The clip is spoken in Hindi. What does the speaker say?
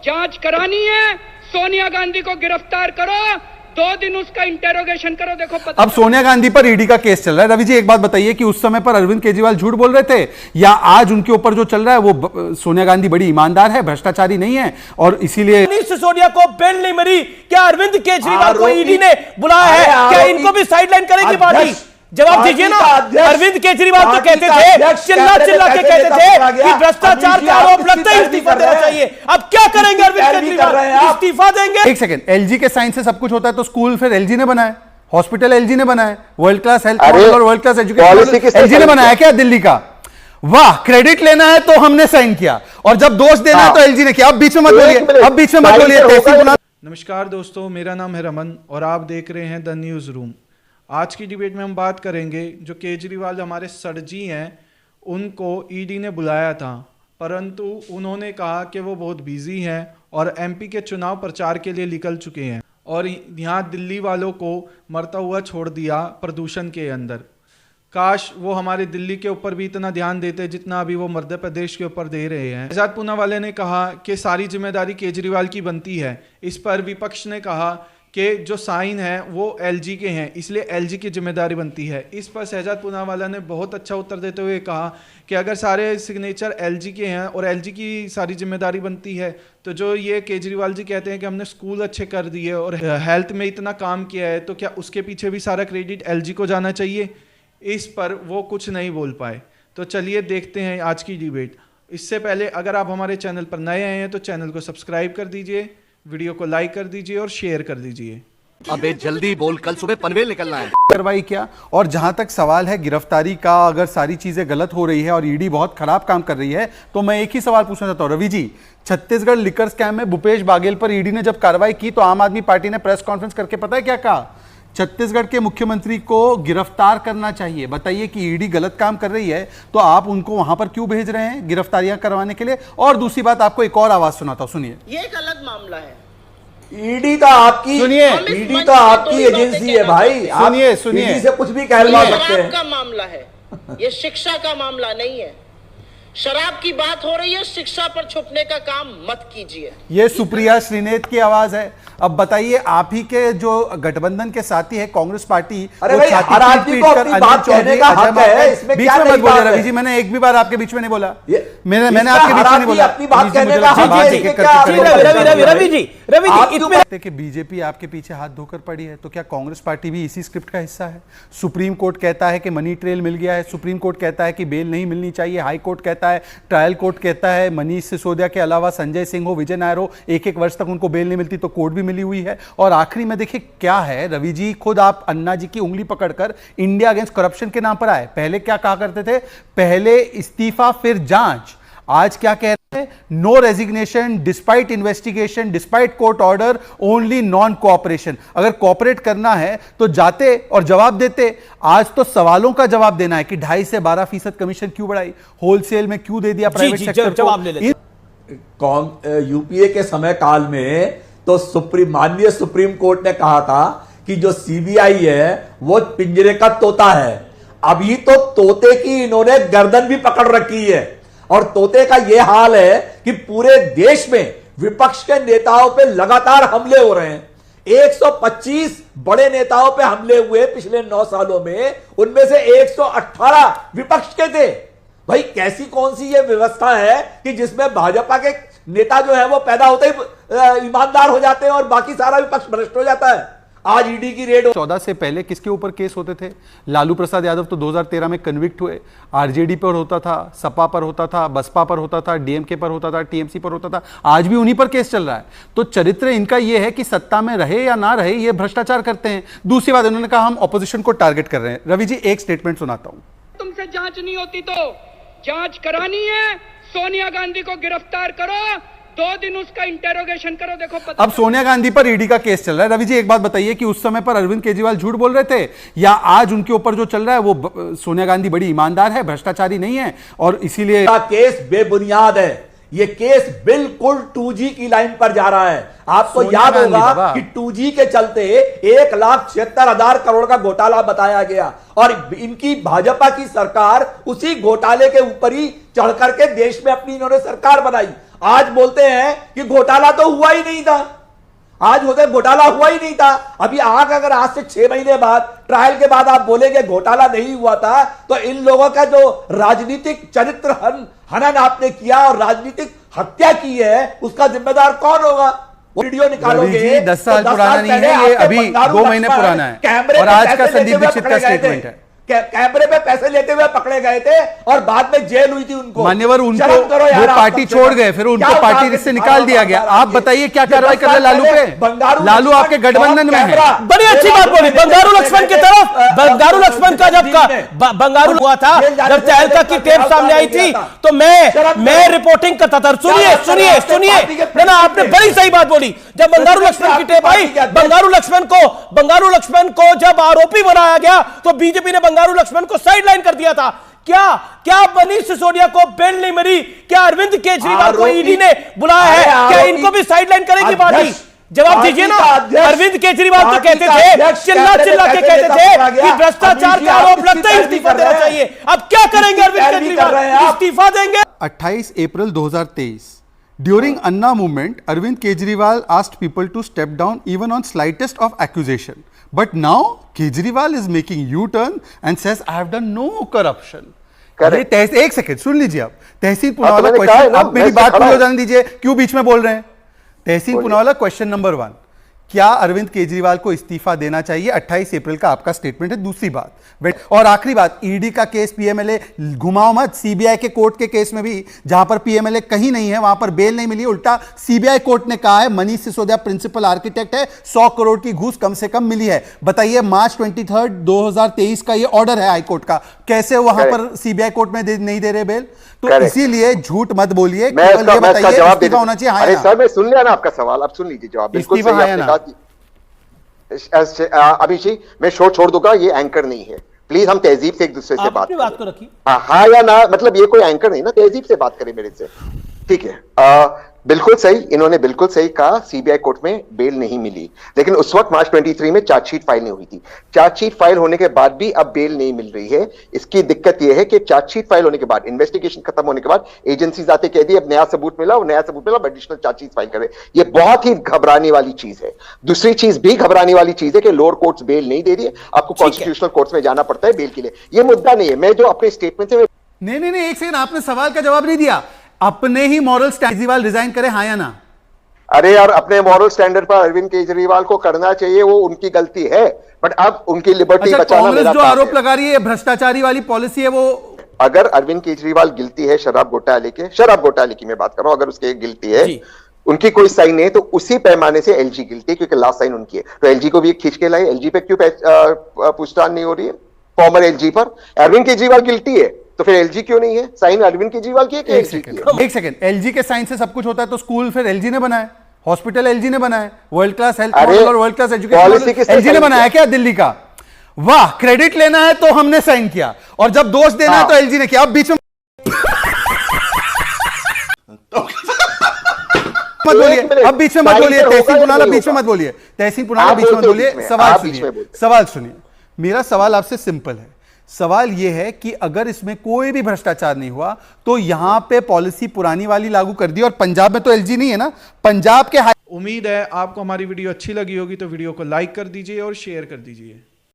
जांच करानी है, सोनिया गांधी को गिरफ्तार करो, 2 दिन उसका इंटेरोगेशन करो, देखो पता। अब सोनिया गांधी पर ईडी का केस चल रहा है। रवि जी एक बात बताइए कि उस समय पर अरविंद केजरीवाल झूठ बोल रहे थे या आज उनके ऊपर जो चल रहा है वो सोनिया गांधी बड़ी ईमानदार है, भ्रष्टाचारी नहीं है और इसीलिए सिसोदिया को बेल नहीं मिली? क्या अरविंद केजरीवाल को ईडी ने बुलाया है? क्या इनको भी साइडलाइन करेगी पार्टी? जवाब दीजिए ना। अरविंद केजरीवाल तो कहते थे, चिल्ला चिल्ला के कहते थे कि भ्रष्टाचार का आरोप लगता है, इस्तीफा देना चाहिए। अब क्या करेंगे अरविंद केजरीवाल? इस्तीफा देंगे? एक सेकंड, एलजी के साइन से सब कुछ होता है तो स्कूल फिर एलजी ने बनाया, हॉस्पिटल एलजी ने बनाया, वर्ल्ड क्लास हेल्थ और वर्ल्ड क्लास एजुकेशन एलजी ने बनाया क्या दिल्ली का? वाह, क्रेडिट लेना है तो हमने साइन किया और जब दोष देना है तो एलजी ने किया। अब बीच में मत बोलिए, अब बीच में मत बोलिए। नमस्कार दोस्तों, मेरा नाम है रमन और आप देख रहे हैं द न्यूज़ रूम। आज की डिबेट में हम बात करेंगे जो केजरीवाल हमारे सर जी हैं, उनको ईडी ने बुलाया था, परंतु उन्होंने कहा कि वो बहुत बिजी हैं और एमपी के चुनाव प्रचार के लिए निकल चुके हैं और यहाँ दिल्ली वालों को मरता हुआ छोड़ दिया प्रदूषण के अंदर। काश वो हमारे दिल्ली के ऊपर भी इतना ध्यान देते जितना अभी वो मध्य प्रदेश के ऊपर दे रहे हैं। आजाद पूनावाला ने कहा कि सारी जिम्मेदारी केजरीवाल की बनती है। इस पर विपक्ष ने कहा कि जो साइन है वो एलजी के हैं, इसलिए एलजी की जिम्मेदारी बनती है। इस पर शहजाद पूनावाला ने बहुत अच्छा उत्तर देते हुए कहा कि अगर सारे सिग्नेचर एलजी के हैं और एलजी की सारी जिम्मेदारी बनती है तो जो ये केजरीवाल जी कहते हैं कि हमने स्कूल अच्छे कर दिए और हेल्थ में इतना काम किया है, तो क्या उसके पीछे भी सारा क्रेडिट एलजी को जाना चाहिए? इस पर वो कुछ नहीं बोल पाए। तो चलिए देखते हैं आज की डिबेट। इससे पहले अगर आप हमारे चैनल पर नए आए हैं तो चैनल को सब्सक्राइब कर दीजिए, वीडियो को लाइक कर दीजिए और शेयर कर दीजिए। अबे जल्दी बोल, कल सुबह पनवेल निकलना है। कार्रवाई क्या? और जहां तक सवाल है गिरफ्तारी का, अगर सारी चीजें गलत हो रही है और ईडी बहुत खराब काम कर रही है तो मैं एक ही सवाल पूछना चाहता हूं रवि जी। छत्तीसगढ़ लिकर स्कैम में भूपेश बाघेल पर ईडी ने जब कार्रवाई की तो आम आदमी पार्टी ने प्रेस कॉन्फ्रेंस करके पता है क्या कहा? छत्तीसगढ़ के मुख्यमंत्री को गिरफ्तार करना चाहिए। बताइए कि ईडी गलत काम कर रही है तो आप उनको वहां पर क्यों भेज रहे हैं गिरफ्तारियां करवाने के लिए? और दूसरी बात, आपको एक और आवाज सुनाता हूं, सुनिए। ये एक अलग मामला है। ईडी तो आपकी, सुनिए, ईडी तो आपकी एजेंसी है भाई। सुनिए सुनिए, ईडी से कुछ भी कहलवा सकते हैं। शराब का मामला है, ये शिक्षा का मामला नहीं है। शराब की बात हो रही है, शिक्षा पर छुपने का काम मत कीजिए। ये सुप्रिया श्रीनेत की आवाज है। अब बताइए, आप ही के जो गठबंधन के साथी है कांग्रेस पार्टी, अरे भाई, हर आदमी को अपनी बात कहने का हक है, इसमें बीच क्या में मत बोलिए रवि है? जी, मैंने एक भी बार आपके बीच में नहीं बोला। मैंने इसका आपके बीच में नहीं बोला। अपनी बात कहने का हक है, रवि जी, बीजेपी आपके पीछे हाथ धोकर पड़ी है तो क्या कांग्रेस पार्टी भी इसी स्क्रिप्ट का हिस्सा है? सुप्रीम कोर्ट कहता है कि मनी ट्रेल मिल गया है, सुप्रीम कोर्ट कहता है कि बेल नहीं मिलनी चाहिए, हाई कोर्ट कहता है, ट्रायल कोर्ट कहता है मनीष सिसोदिया के अलावा संजय सिंह हो, विजय नायर हो, 1-1 वर्ष तक उनको बेल नहीं मिलती तो कोर्ट भी मिली हुई है। और आखिरी में देखिए क्या है रवि जी, खुद आप अन्ना जी की उंगली पकड़कर इंडिया अगेंस्ट करप्शन के नाम पर आए। पहले क्या कहा करते थे? पहले इस्तीफा फिर जांच। आज क्या कह रहे हैं? No resignation despite investigation despite court order, only non cooperation. अगर कोऑपरेट करना है तो जाते और जवाब देते। आज तो सवालों का जवाब देना है कि 2.5 से 12% कमीशन क्यों बढ़ाई, होलसेल में क्यों दे दिया प्राइवेट सेक्टर को। यूपीए के समय काल में तो माननीय सुप्रीम कोर्ट ने कहा था कि जो सीबीआई है वो पिंजरे का तोता है। अभी तो तोते की इन्होंने गर्दन भी पकड़ रखी है और तोते का यह हाल है कि पूरे देश में विपक्ष के नेताओं पे लगातार हमले हो रहे हैं। 125 बड़े नेताओं पे हमले हुए पिछले 9 सालों में, उनमें से 118 विपक्ष के थे। भाई कैसी कौन सी ये व्यवस्था है कि जिसमें भाजपा के नेता जो है वो पैदा होते ही ईमानदार हो जाते हैं और बाकी सारा विपक्ष भ्रष्ट हो जाता है। आज ईडी की रेड 14 से पहले किसके ऊपर केस होते थे? लालू प्रसाद यादव तो 2013 में कन्विक्ट हुए। आरजेडी पर होता था, सपा पर होता था, बसपा पर होता था, डीएमके पर होता था, टीएमसी पर होता था, आज भी उन्हीं पर केस चल रहा है। तो चरित्र इनका यह है कि सत्ता में रहे या ना रहे ये भ्रष्टाचार करते हैं। दूसरी बात, इन्होंने कहा हम ऑपोजिशन को टारगेट कर रहे हैं। रवि जी एक स्टेटमेंट सुनाता हूं। तुमसे जांच नहीं होती तो जांच करानी है, सोनिया गांधी को गिरफ्तार करो, 2 दिन उसका इंटेरोगेशन करो, देखो पता। अब सोनिया गांधी पर ईडी का केस चल रहा है। रवि जी एक बात बताइए कि उस समय पर अरविंद केजरीवाल झूठ बोल रहे थे या आज उनके ऊपर जो चल रहा है वो सोनिया गांधी बड़ी ईमानदार है, भ्रष्टाचारी नहीं है और इसीलिए केस बेबुनियाद है। ये केस बिल्कुल 2G की लाइन पर जा रहा है। आपको याद होगा कि 2G के चलते 1,76,000 करोड़ का घोटाला बताया गया और इनकी भाजपा की सरकार उसी घोटाले के ऊपर ही चढ़ करके देश में अपनी इन्होंने सरकार बनाई। आज बोलते हैं कि घोटाला तो हुआ ही नहीं था, आज होते घोटाला हुआ ही नहीं था। अभी आग अगर आज से 6 महीने बाद ट्रायल के बाद आप बोलेंगे घोटाला नहीं हुआ था, तो इन लोगों का जो राजनीतिक चरित्र हनन आपने किया और राजनीतिक हत्या की है, उसका जिम्मेदार कौन होगा? वीडियो निकालोगे 10 साल पुराना नहीं है, ये अभी 2 महीने पुराना है और आज का संदीप दीक्षित का स्टेटमेंट है। कैमरे पे पैसे लेते हुए पकड़े गए थे और बाद में जेल हुई थी उनको। मान्यवर उनको वो पार्टी छोड़ गए, फिर उनको पार्टी से निकाल दिया गया। आप बताइए क्या कार्रवाई कर रहे लालू पे? लालू आपके गठबंधन में है। बड़ी अच्छी बात बोली। बंगारू लक्ष्मण की तरफ, बंगारू लक्ष्मण का जब बंगारू हुआ था, जब तहलका की टेप सामने आई थी, तो मैं रिपोर्टिंग करता था। सुनिए ना, आपने बड़ी सही बात बोली। जब बंगारू लक्ष्मण की टेप आई, बंगारू लक्ष्मण को जब आरोपी बनाया गया, तो बीजेपी ने बंगारू लक्ष्मण को साइडलाइन कर दिया था। क्या मनीष सिसोदिया को बेल नहीं मिली? क्या अरविंद केजरीवाल को ईडी ने बुलाया है? क्या इनको भी साइडलाइन करेगी पार्टी? जवाब दीजिए ना। अरविंद केजरीवाल तो कहते थे, चिल्ला के कहते थे कि भ्रष्टाचार का आरोप लगता है इस्तीफा देना चाहिए। अब क्या करेंगे अरविंद केजरीवाल? इस्तीफा देंगे। 28 अप्रैल 2023 During Anna movement, Arvind Kejriwal asked people to step down even on slightest of accusation. But now Kejriwal is making U-turn and says, I have done no corruption. एक सेकंड सुन लीजिए आप। तहसीन पुनावाला क्वेश्चन, आप मेरी बात पूरी हो जाने दीजिए, क्यों बीच में बोल रहे हैं? तहसीन पुनावाला क्वेश्चन नंबर 1, क्या अरविंद केजरीवाल को इस्तीफा देना चाहिए? 28 अप्रैल का आपका स्टेटमेंट है। दूसरी बात और आखिरी बात, ईडी का केस, पीएमएलए घुमाओ मत। सीबीआई के कोर्ट के केस में भी जहां पर पीएमएलए कहीं नहीं है, वहां पर बेल नहीं मिली। उल्टा सीबीआई कोर्ट ने कहा है मनीष सिसोदिया प्रिंसिपल आर्किटेक्ट है, 100 करोड़ की घूस कम से कम मिली है। बताइए, मार्च 23, 2023 का ये ऑर्डर है हाईकोर्ट का, कैसे वहां पर सीबीआई कोर्ट में नहीं दे रहे बेल? तो इसीलिए झूठ मत बोलिए, केवल ये बताइए इस्तीफा होना चाहिए। अरे सर, मैं सुन लिया ना आपका सवाल, आप सुन लीजिए जवाब। इस्तीफा है ना? अभिषेक, मैं शो छोड़ दूंगा, ये एंकर नहीं है। प्लीज हम तहजीब से एक दूसरे से बात तो रखी। हाँ या ना, मतलब ये कोई एंकर नहीं ना, तहजीब से बात करें मेरे से, ठीक है? बिल्कुल सही, इन्होंने बिल्कुल सही कहा, सीबीआई कोर्ट में बेल नहीं मिली, लेकिन उस वक्त मार्च 23 में चार्जशीट फाइल नहीं हुई थी। चार्जशीट फाइल होने के बाद भी अब बेल नहीं मिल रही है। इसकी दिक्कत यह है कि चार्जशीट फाइल होने के बाद, इन्वेस्टिगेशन खत्म होने के बाद एजेंसीज आते कह दी अब नया सबूत मिला, और नया सबूत मिला, एडिशनल चार्जशीट फाइल करे। ये बहुत ही घबराने वाली चीज है। दूसरी चीज भी घबराने वाली चीज है कि लोअर कोर्ट्स बेल नहीं दे रही है, आपको कॉन्स्टिट्यूशनल कोर्ट्स में जाना पड़ता है बेल के लिए। ये मुद्दा नहीं है। मैं जो अपने स्टेटमेंट से नहीं, एक सेकंड, आपने सवाल का जवाब नहीं दिया। अपने ही मॉरल केजरीवाल रिजाइन करे, हाँ या ना? अरे यार, अपने मॉरल स्टैंडर्ड पर अरविंद केजरीवाल को करना चाहिए, वो उनकी गलती है, बट अब उनकी लिबर्टी बचाना कांग्रेस जो आरोप लगा रही है भ्रष्टाचारी वाली पॉलिसी है, वो अगर अरविंद केजरीवाल गिल्टी है शराब घोटाले की मैं बात कर रहा हूं, अगर उसके गिल्टी है, उनकी कोई साइन है, तो उसी पैमाने से एलजी गिल्टी है, क्योंकि लास्ट साइन उनकी है। तो एलजी को भी खींच के लाए। एलजी पे क्यों पूछताछ नहीं हो रही है फॉर्मर एलजी पर? अरविंद केजरीवाल गिल्टी है तो फिर एलजी क्यों नहीं है? साइन अरविंद केजरीवाल की है कि एलजी की है? एक सेकंड, एलजी के साइन से सब कुछ होता है, तो स्कूल फिर एलजी ने बनाया, हॉस्पिटल एलजी ने बनाया, वर्ल्ड क्लास हेल्थ मॉडल और वर्ल्ड क्लास एजुकेशन एलजी ने बनाया क्या दिल्ली का? वाह, क्रेडिट लेना है तो हमने साइन किया, और जब दोष देना है तो एलजी ने किया। अब बीच में मत बोलिए, अब बीच में मत बोलिए। तहसीन पुनावाला बीच में मत बोलिए, तहसीन पुनावाला बीच में मत बोलिए। सवाल सुनिए। मेरा सवाल आपसे सिंपल है। सवाल यह है कि अगर इसमें कोई भी भ्रष्टाचार नहीं हुआ, तो यहां पे पॉलिसी पुरानी वाली लागू कर दी, और पंजाब में तो एलजी नहीं है ना, पंजाब के। उम्मीद है आपको हमारी वीडियो अच्छी लगी होगी, तो वीडियो को लाइक कर दीजिए और शेयर कर दीजिए।